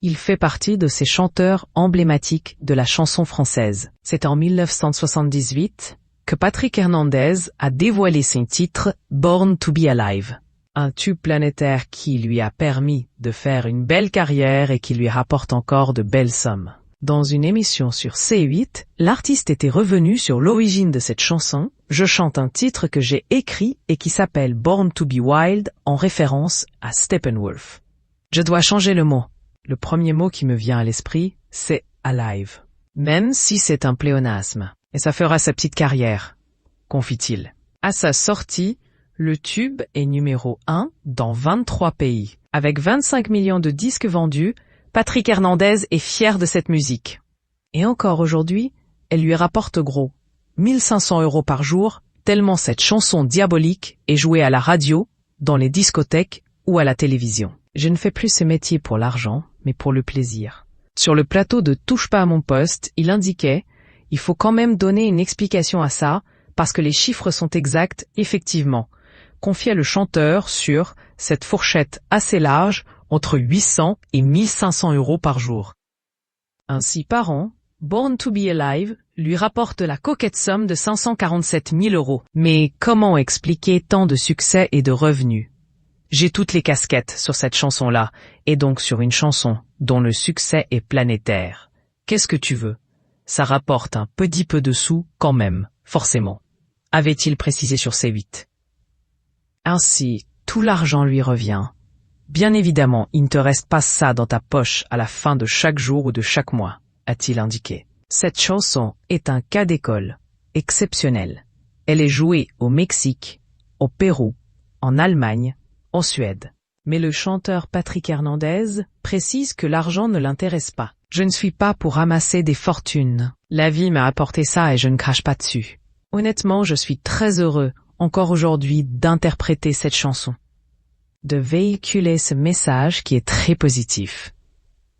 Il fait partie de ces chanteurs emblématiques de la chanson française. C'est en 1978 que Patrick Hernandez a dévoilé son titre Born to be Alive. Un tube planétaire qui lui a permis de faire une belle carrière et qui lui rapporte encore de belles sommes. Dans une émission sur C8, l'artiste était revenu sur l'origine de cette chanson. Je chante un titre que j'ai écrit et qui s'appelle Born to be Wild en référence à Steppenwolf. Je dois changer le mot. Le premier mot qui me vient à l'esprit, c'est alive. Même si c'est un pléonasme. Et ça fera sa petite carrière, confie-t-il. À sa sortie, le tube est numéro 1 dans 23 pays. Avec 25 millions de disques vendus, Patrick Hernandez est fier de cette musique. Et encore aujourd'hui, elle lui rapporte gros. 1500 € par jour, tellement cette chanson diabolique est jouée à la radio, dans les discothèques ou à la télévision. Je ne fais plus ce métier pour l'argent, mais pour le plaisir. Sur le plateau de Touche pas à mon poste, il indiquait « Il faut quand même donner une explication à ça, parce que les chiffres sont exacts, effectivement », confiait le chanteur sur cette fourchette assez large entre 800 et 1500 € par jour. Ainsi par an, Born to be Alive lui rapporte la coquette somme de 547 000 €. Mais comment expliquer tant de succès et de revenus? J'ai toutes les casquettes sur cette chanson-là, et donc sur une chanson dont le succès est planétaire. Qu'est-ce que tu veux? Ça rapporte un petit peu de sous quand même, forcément, avait-il précisé sur C8. Ainsi, tout l'argent lui revient. Bien évidemment, il ne te reste pas ça dans ta poche à la fin de chaque jour ou de chaque mois, a-t-il indiqué. Cette chanson est un cas d'école, exceptionnel. Elle est jouée au Mexique, au Pérou, en Allemagne, en Suède. Mais le chanteur Patrick Hernandez précise que l'argent ne l'intéresse pas. Je ne suis pas pour ramasser des fortunes. La vie m'a apporté ça et je ne crache pas dessus. Honnêtement, je suis très heureux, encore aujourd'hui, d'interpréter cette chanson. De véhiculer ce message qui est très positif.